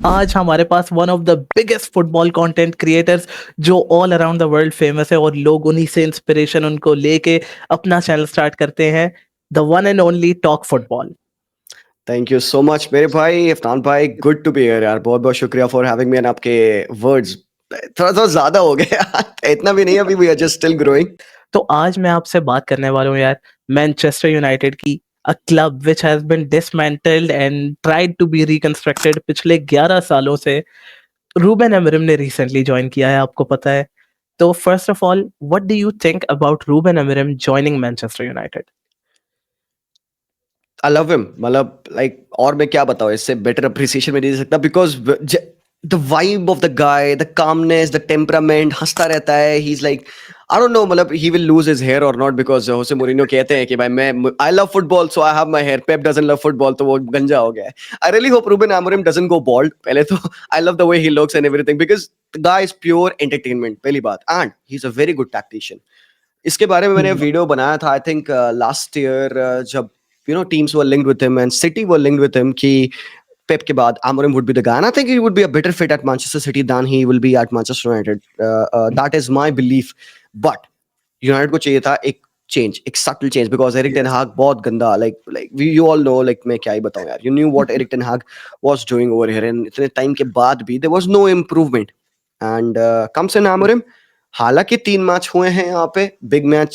आज हमारे पास one of the biggest football content creators जो all around the world famous है और लोग उन्हीं से इंस्पिरेशन उनको लेके अपना चैनल स्टार्ट करते हैं। The one and only talk football. Thank you so much मेरे भाई इफ्तान भाई, गुड टू बी हियर यार। बहुत बहुत शुक्रिया फॉर हैविंग मी एंड आपके वर्ड्स थोड़ा थोड़ा ज्यादा हो गया यार। इतना भी नहीं, अभी we are just still growing. तो आज मैं आपसे बात करने वाला हूँ यार, मैनचेस्टर यूनाइटेड की, a club which has been dismantled and tried to be reconstructed पिछले 11 सालों से। रूबेन अमरिम ने रिसेंटली ज्वाइन किया है, आपको पता है। तो first of all, what do you think about Ruben Amorim joining Manchester United? I love him, मतलब लाइक, और मैं क्या बताऊं, इससे बेटर अप्रिसिएशन में नहीं दे सकता। Because the vibe of the guy, the calmness, the temperament, हंसता रहता है। He is like, I don't know, मतलब he will lose his hair और नॉट, बिकॉज होसे मोरिनो कहते हैं कि भाई मैं I love football so I have my hair, Pep doesn't love football तो वो गंजा हो गया है। I really hope Ruben Amorim doesn't go bald पहले तो। I love the way he looks and everything, because the guy is pure entertainment, पहली बात, and he is a very good tactician. इसके बारे में मैंने वीडियो बनाया था, आई थिंक लास्ट ईयर, जब teams were linked with him and City were linked with him कि Pep के बाद Amorim would be the guy, and I think he would be a better fit at Manchester City than he will be at Manchester United. That is my belief. But United को चाहिए था एक change, एक subtle change, because Eric Ten Hag बहुत गंदा, you all know, मैं क्या ही बताऊं यार, you knew what Eric Ten Hag was doing over here, and इतने टाइम के बाद भी there was no improvement. And comes in Amorim. हालांकि 3 मैच हुए हैं यहाँ पे, big match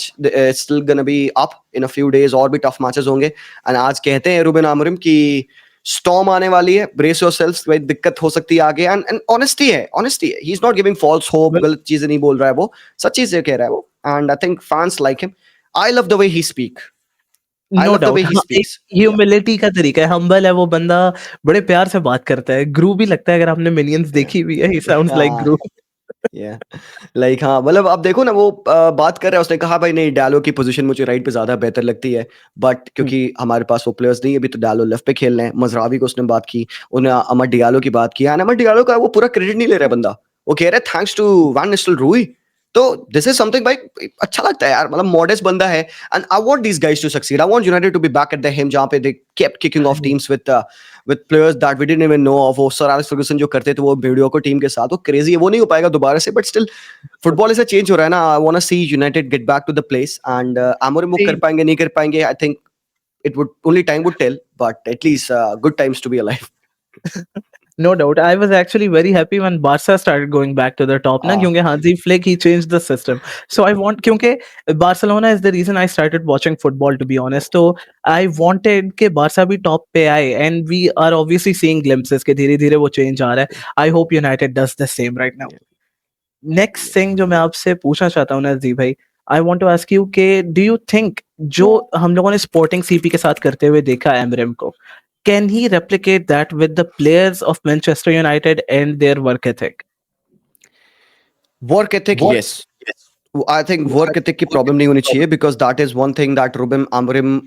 still gonna be up in a few days, और भी टफ मैचेस होंगे। एंड आज कहते हैं रूबेन अमोरिम कि स्टॉर्म आने वाली है, ब्रेस योरसेल्व्स, भाई दिक्कत हो सकती है आगे। एंड ऑनेस्टी है, he is not giving false hope, गलत चीजें नहीं बोल रहा है वो, सच्ची चीजें कह रहा है वो। And I think fans like him. I love the way he speak, I know love the way doubt, he हाँ, एक स्पीक्स। ह्यूमिलिटी का तरीका है, हम्बल है वो बंदा। बड़े प्यार से बात करता है, ग्रू भी लगता है, अगर आपने मिनियंस देखी हुई है, ही साउंड्स लाइक हाँ, ग्रू। या हाँ, मतलब आप देखो ना, वो बात कर रहा है, उसने कहा भाई नहीं, डालो की पोजीशन मुझे राइट पे ज्यादा बेहतर लगती है, बट क्योंकि हमारे पास वो प्लेयर्स नहीं है अभी, तो डालो लेफ्ट पे खेल रहे हैं। मजरावी को उसने बात की, उन्हें अमर डियालो की बात की, एंड अमर डियालो का वो पूरा क्रेडिट नहीं ले रहा है बंदा। वो कह रहा है थैंक्स टू वैन निस्टेलरॉय। तो दिस इज समथिंग भाई, अच्छा लगता है यार, मतलब मॉडेस्ट बंदा है। And I want these guys to succeed, I want United to be back at the helm, जहां पे they kept kicking off teams with players that we didn't even know of. वो सर एलेक्स फर्गुसन जो करते थे वो video को team के साथ, वो क्रेजी है, वो नहीं हो पाएगा दोबारा से, बट स्टिल फुटबॉल ऐसा चेंज हो रहा है ना। I want to see United get back to the place, and Amorim वो कर पाएंगे नहीं कर पाएंगे, I think it would only time would tell, but at least good times to be alive. No doubt. I was actually very happy when Barca started going back to the top ना, Ah, क्योंकि Hansi Flick he changed the system. So I want, क्योंकि Barcelona is the reason I started watching football, to be honest. तो I wanted कि Barca भी top पे आए, and we are obviously seeing glimpses कि धीरे धीरे वो change आ रहा है. I hope United does the same right now. yeah, next thing जो मैं आपसे पूछना चाहता हूँ ना जी भाई, I want to ask you के डू यू थिंक जो हम लोगों ने स्पोर्टिंग सीपी के साथ करते हुए देखा एमरेम को, can he replicate that with the players of Manchester United and their work ethic? work ethic, yes. I think work ethic की problem नहीं होनी चाहिए, because that is one thing that Ruben Amorim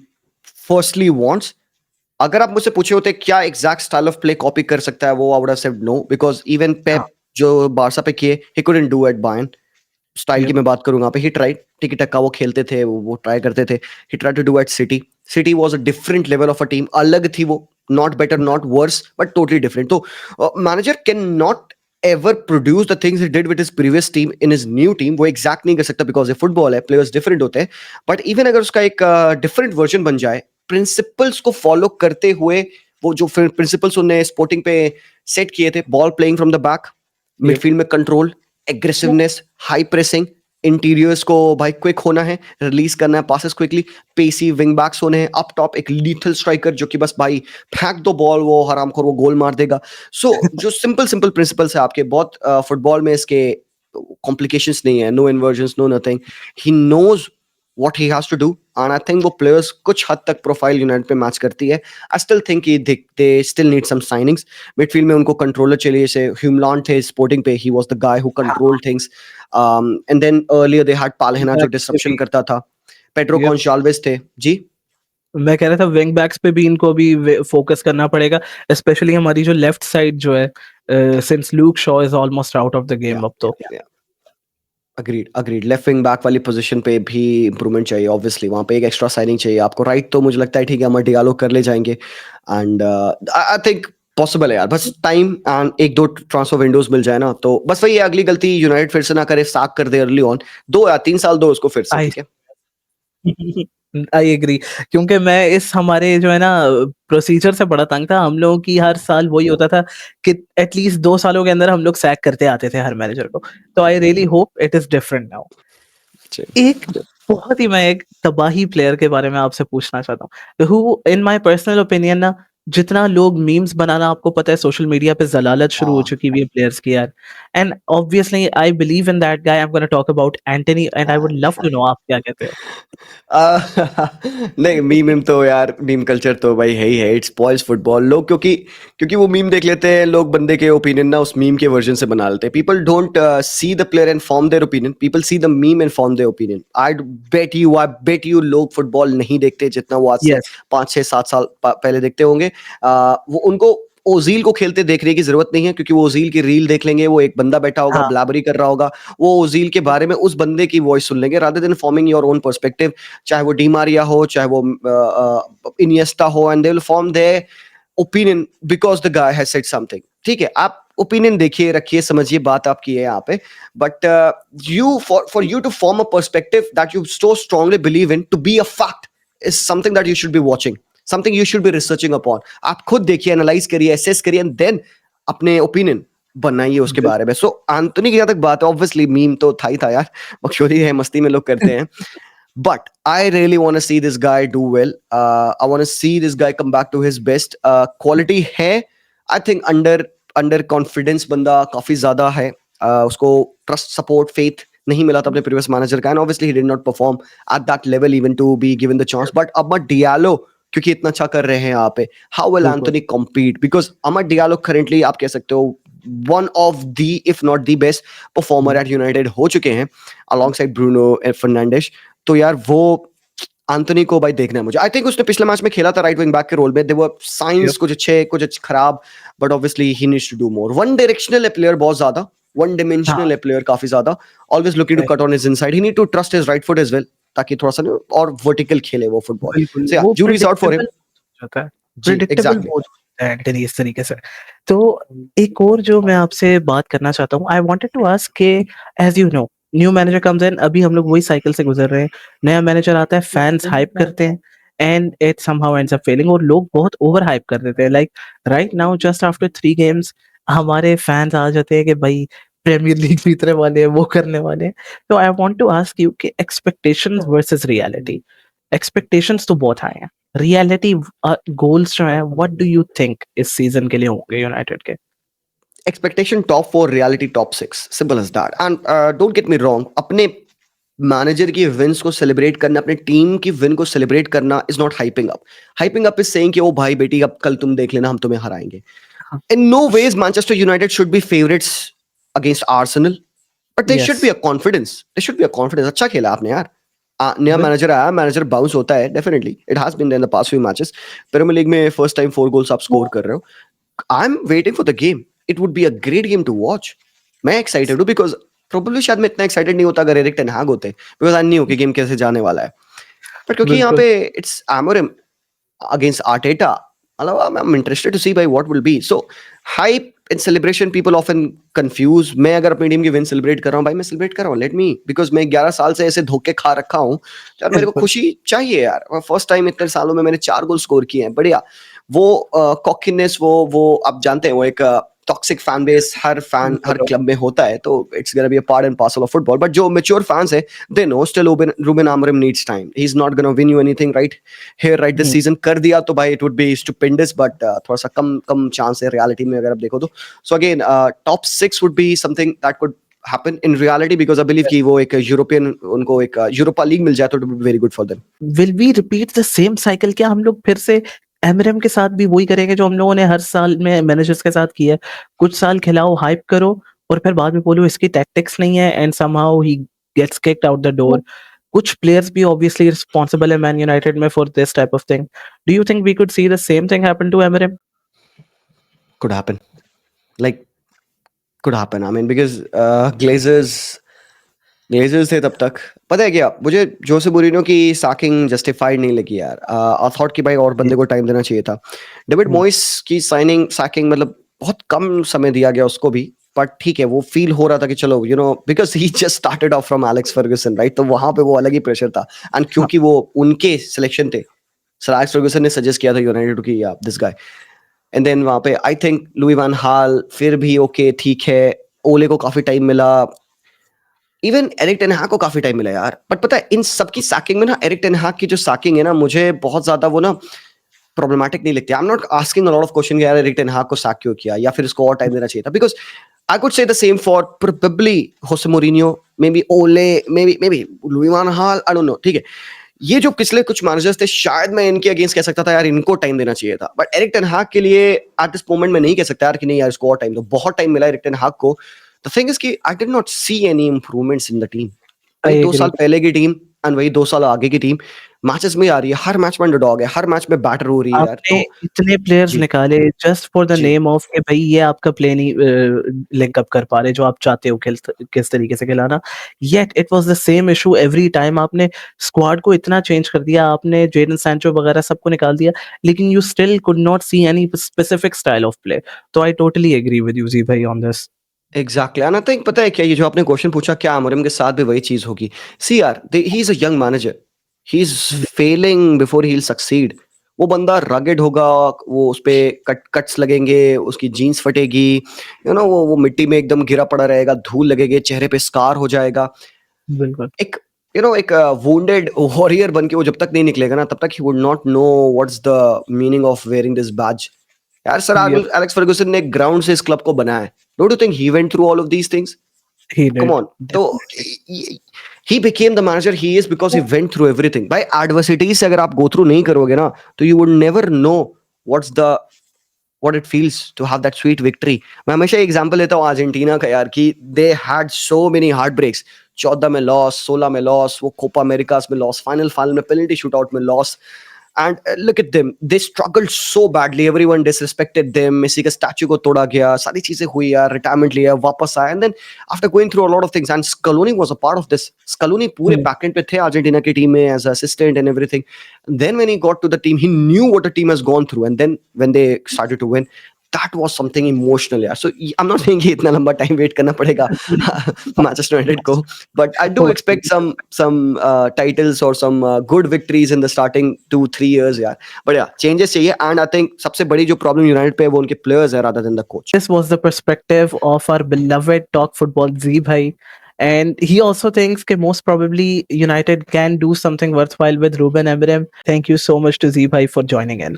firstly wants. अगर आप मुझसे पूछे होते क्या exact style of play copy कर सकता है वो, I would have said no, because even Pep जो बारसा पे किए, he couldn't do at Bayern. Style की मैं बात करूंगा पे, ही ट्राइड, टिकी टक्का वो खेलते थे, वो ट्राई करते थे। He try to do at City. City was a different level of a team, अलग थी वो, not better not worse, but totally different. तो manager can not ever produce the things he did with his previous team in his new team, वो exact नहीं कर सकता, because ये football है, प्लेयर्स डिफरेंट होते हैं। बट इवन अगर उसका एक डिफरेंट वर्जन बन जाए, प्रिंसिपल्स को फॉलो करते हुए, वो जो प्रिंसिपल्स उन्होंने स्पोर्टिंग पे सेट किए थे, ball playing from the back, midfield में control, aggressiveness, high pressing, interiors को भाई क्विक होना है, रिलीज करना है passes quickly, pacey wing backs होने हैं, अप टॉप एक लीथल स्ट्राइकर जो कि बस भाई फेंक दो बॉल, वो हरामखोर वो गोल मार देगा। सो जो सिंपल सिंपल प्रिंसिपल्स है आपके, बहुत फुटबॉल में इसके कॉम्प्लिकेशंस नहीं है, no inversions, no nothing. He knows what he has to do, and I think वो players कुछ हद तक प्रोफाइल यूनाइटेड पे मैच करती है। I still think they still need some signings. Midfield में उनको कंट्रोलर चाहिए, जैसे ह्यूमलॉन थे स्पोर्टिंग पे, he was the guy who controlled things. And then earlier they had Palhinha जो डिसरप्शन करता था, पेड्रो गोंचाल्वेस थे जी। मैं कह रहा था विंग बैक्स पे भी इनको भी फोकस करना पड़ेगा, स्पेशली हमारी जो लेफ्ट साइड जो है, since Luke Shaw is almost out of the game अब तो। अग्रीड लेफ्ट विंग बैक वाली पोजीशन पे भी इंप्रूवमेंट चाहिए, ऑब्वियसली वहां पे एक एक्स्ट्रा साइनिंग चाहिए आपको। राइट तो मुझे लगता है ठीक है, अमर डियालो कर ले जाएंगे, एंड आई थिंक पॉसिबल है यार, बस टाइम एंड एक दो ट्रांसफर विंडोज मिल जाए ना, तो बस वही है, अगली गलती यूनाइटेड फिर से ना करे, साक कर दे अर्ली ऑन, 2 या 3 साल दो उसको फिर से, आई ठीक है। आई एग्री, क्योंकि मैं इस हमारे जो है ना प्रोसीजर से बड़ा तंग था। हम लोगों की हर साल वही होता था कि एटलीस्ट 2 सालों के अंदर हम लोग सैक करते आते थे हर मैनेजर को। तो आई really hope it is different now. एक बहुत ही मैं एक तबाही प्लेयर के बारे में आपसे पूछना चाहता हूँ, who in my personal opinion ना, जितना लोग मीम्स बनाना आपको पता है सोशल मीडिया पे जलालत शुरू हो हाँ। चुकी हुई है प्लेयर्स की यार। And obviously I believe in that guy, I am gonna talk about Antony and I would love to know आप क्या कहते हो। आ, नहीं, मीम तो यार, मीम कल्चर तो भाई है ही है, इट स्पॉइल्स फुटबॉल। लोग क्योंकि क्योंकि वो मीम देख लेते हैं, लोग बंदे के ओपिनियन ना उस मीम के वर्जन से बना लेते हैं। People don't see the player and form their opinion, people see the meme and form their opinion. I bet you लोग फुटबॉल नहीं देखते जितना वो आज से यस 5 6 7 साल पहले देखते होंगे। वो उनको ओजील को खेलते देखने की जरूरत नहीं है, क्योंकि वो ओजील की रील देख लेंगे, वो एक बंदा बैठा होगा हाँ ब्लाबरी कर रहा होगा, वो ओजील के बारे में उस बंदे की वॉइस सुन लेंगे, rather than forming your own perspective. चाहे वो डीमारिया हो, चाहे वो इनिएस्टा हो, and they will form their opinion because the guy has said something. ठीक है, आप ओपिनियन देखिए, रखिए, समझिए, बात आपकी है यहाँ पे, but you for you to form a perspective that you so strongly believe in to be a fact is something that you should be watching, something you should be researching upon. आप खुद देखिए, analyse करिए, assess करिए, and then अपने opinion बनाइए उसके बारे में। सो एंथोनी की जहां तक बात है, ऑब्वियसली मीम तो था ही था यार, बकचोदी है, मस्ती में लोग करते हैं, but I really want to see this guy do well. I want to see this guy come back to his best. Quality है, I think under confidence बंदा काफी ज्यादा है। उसको ट्रस्ट, सपोर्ट, फेथ नहीं मिला था अपने प्रीवियस मैनेजर का, and obviously he did not perform at that level even to be given the chance. But Amad Diallo क्योंकि इतना अच्छा कर रहे हैं यहाँ पे, हाउ विल बिल्कुल Anthony compete? Because Amad Diallo currently आप कह सकते हो one of the if not the best performer at United हो चुके हैं, अलॉन्ग ब्रूनो फर्नांडिस। तो यार वो एंथोनी को भाई देखना है मुझे। आई थिंक उसने पिछले मैच में खेला था राइट विंग बैक के रोल में, देयर वर साइंस कुछ अच्छे कुछ खराब, but obviously he needs to do more. One directional है प्लेयर बहुत ज्यादा, वन हाँ डिमेंशनल है प्लेयर काफी ज्यादा, always looking to cut on his inside, he need to trust his right foot as well, ताकि थोड़ा सा ना और वर्टिकल खेले वो फुटबॉल। बिल्कुल, सो या, वो jury's out for him. Predictable होता है, जी, प्रेडिक्टेबल एग्जैक्टली। बहुत होता है एंटनी इस तरीके से। तो एक और जो मैं आपसे बात करना चाहता हूँ, आई वांटेड टू आस्क के as you know new manager comes in, अभी हम लोग वही साइकिल से गुज़र रहे हैं। नया मैनेजर आता है, फैन्स हाइप करते हैं and it somehow ends up Fehling, और लोग बहुत ओवर हाइप कर देते हैं। Like right now just after 3 games हमारे फैन्स आ जाते हैं कि भाई प्रीमियर लीग जीतने वाले हैं, वो करने वाले हैं। तो I want to ask you कि एक्सपेक्टेशंस वर्सेस रियलिटी, एक्सपेक्टेशंस तो बहुत हाई हैं, रियलिटी गोल्स जो हैं व्हाट डू यू थिंक इस सीजन के लिए होंगे यूनाइटेड के? Expectation top 4, reality top 6, simple as that. And don't get me wrong, अपने मैनेजर की विंस को सेलिब्रेट करना, अपने टीम की विन को सेलिब्रेट करना is not hyping up. Hyping up is saying कि ओ भाई बेटी अब कल तुम देख लेना, हम तुम्हें हराएंगे। हाँ, In no ways Manchester United should be favorites against Arsenal, but there should yes be a confidence. There should be a confidence. अच्छा खेला आपने यार। नया बिल मैनेजर आया, मैनेजर बाउंस होता है definitely, it has been there in the past few matches. Premier League में फर्स्ट टाइम 4 गोल्स आप स्कोर कर रहे हो। I am waiting for the game, it would be a great game to watch. मैं excited हूँ, because probably शायद मैं इतना एक्साइटेड नहीं होता अगर एरिक टेन हैग होते, बिकॉज आई न्यू कि गेम कैसे जाने वाला है। बट क्योंकि यहाँ बिल्कुल, पे it's Amorim against Arteta, I'm interested to see by what will be. So hype and celebration people often confuse. मैं अगर अपनी टीम की विन सेलिब्रेट कर रहा हूँ भाई, मैं सेलिब्रेट कर रहा हूँ, लेट मी, बिकॉज मैं 11 साल से ऐसे धोखे खा रखा हूँ, तो यार मेरे को बिल्कुल। खुशी चाहिए यार। फर्स्ट टाइम इतने सालों में मैंने 4 गोल स्कोर किए हैं, बढ़िया। वो कॉकिनेस, वो आप जानते हैं, वो एक टॉक्सिक फैन बेस हर फैन हर क्लब में होता है, तो it's gonna be a part and parcel of football. But जो मैच्योर फैंस है, they know still Ruben Amorim needs time, he is not gonna win you anything right here right this um, season. कर दिया तो भाई it would be stupendous, but थोड़ा सा कम कम chance है reality में अगर आप देखो तो। So again top 6 would be something that could happen in reality, because I believe कि वो एक यूरोपियन, उनको एक यूरोपा लीग मिल जाए तो it would be very good for them. Will we repeat the same cycle? क्या हम लोग फिर से एमरेम के साथ भी वही करेंगे जो हम लोगों ने हर साल में मैनेजर्स के साथ किया है? कुछ साल खिलाओ, हाइप करो और फिर बाद में बोलो इसकी टैक्टिक्स नहीं है and somehow he gets kicked out the door. कुछ प्लेयर्स भी ऑब्वियसली रिस्पांसिबल है मैन यूनाइटेड में for this type of thing. Do you think we could see the same thing happen to एमरेम? Could happen, like could happen, I mean, because Glazers Glazers थे तब तक। पता है क्या, मुझे जोसे मूरिन्हो की सैकिंग जस्टिफाइड नहीं लगी यार। आई थॉट कि भाई और जी। बंदे को टाइम देना चाहिए था। डेविड हुँ। मॉइस की सैकिंग मतलब बहुत कम समय दिया गया उसको भी, बट ठीक है, वो फील हो रहा था कि चलो because he just started off from Alex Ferguson, right? तो वहाँ पे वो अलग ही प्रेशर था, एंड हाँ, क्योंकि वो उनके सिलेक्शन थे, सर एलेक्स फर्गुसन ने सजेस्ट किया था यूनाइटेड की या दिस गाय, एंड देन वहाँ पे आई थिंक लुई वैन हाल फिर भी ओके ठीक है, ओले को काफ़ी टाइम मिला, इवन एरिक टेन हाग को काफी टाइम मिला यार। बट पता है इन सबकी सैकिंग में ना, एरिक टेन हाग की जो सैकिंग है ना, मुझे बहुत ज्यादा वो ना प्रॉब्लमैटिक नहीं लगती। I am not asking a lot of question यार एरिक टेन हाग को सैक क्यों किया, या फिर इसको और टाइम देना चाहिए था, because I could say the same for probably होसे मोरिनियो, मे बी ओले, may be Louis one hall, I don't no, ठीक है। ये जो पिछले कुछ मैनेजर्स थे, शायद मैं इनके अगेंस्ट कह सकता था यार इनको टाइम देना चाहिए था, बट एरिक टेन हाग के लिए एट दिस मोमेंट में नहीं कह सकता यार कि नहीं यार इसको और टाइम दो। बहुत टाइम मिला एरिक टेन हाग को। द थिंग इज कि I did not see any improvements in the team. वही आई 2 एग्री। साल पहले की टीम एंड वही 2 साल आगे की टीम मैचेस में आ रही है, हर मैच में अंडरडॉग है, हर मैच में बैटर हो रही है यार, आपने तो इतने प्लेयर्स जी, निकाले जस्ट फॉर द जी। नेम ऑफ कि भई ये आपका प्ले नहीं लिंक अप कर पा रहे जो आप चाहते हो किस तरीके से खिलाना। Yet it was the same issue every time. आपने स्क्वाड को इतना चेंज कर दिया, आपने जेडन सैंचो वगैरह सबको निकाल दिया, लेकिन you still could not see any specific style of play. तो I totally agree with you ji भाई on this. Exactly, and I think पता है क्या, ये जो आपने क्वेश्चन पूछा क्या अमरिम के साथ भी वही चीज़ होगी। सी यार, he is a young manager, he is जी, failing before he will succeed. वो बंदा रगेड होगा, वो उसपे कट्स लगेंगे, उसकी जीन्स फटेगी, वो मिट्टी में एकदम गिरा पड़ा रहेगा, धूल लगेगी, चेहरे पे स्कार हो जाएगा। बिल्कुल। एक एक वुंडेड वॉरियर बन के वो जब तक नहीं निकलेगा ना, तब तक ही would not know what's the meaning of wearing this badge. यार सर यप, एलेक्स फर्गुसन ने ग्राउंड से इस क्लब को बनाया है। Don't you think he went through all of these things? He come did on. तो definitely. He became the manager he is because he went through everything. भाई adversity से अगर आप गो थ्रू नहीं करोगे ना, तो you would never no what's the what it feels to have that sweet victory। मैं हमेशा एग्जांपल लेता हूँ अर्जेंटीना का यार, कि they had so many heartbreaks. 14 में लॉस, 16 में लॉस, वो कोपा अमेरिकास में लॉस, फाइनल में पेनल्टी शूटआउट में loss, and look at them, they struggled so badly, everyone disrespected them, Messi का स्टैचू को तोड़ा गया, सारी चीजें हुई यार, रिटायरमेंट लिया, वापस आया, and then after going through a lot of things, and Scaloni was a part of this. Scaloni पूरे हुँ, बैकएंड पे थे अर्जेंटीना की टीम में as assistant and everything. Then when he got to the team, he knew what the team has gone through, and then when they started to win, that was something emotional, yeah. So I'm not saying कि इतना लंबा time wait करना पड़ेगा Manchester United को, but I do expect some titles or some good victories in the starting 2-3 years, yeah. But yeah, changes चाहिए, and I think सबसे बड़ी जो problem United पे है वो उनके players है rather than the coach. this was the perspective of our beloved Talk Football Z Bhai. And he also thinks that most probably United can do something worthwhile with Ruben Amorim. Thank you so much to Z Bhai for joining in.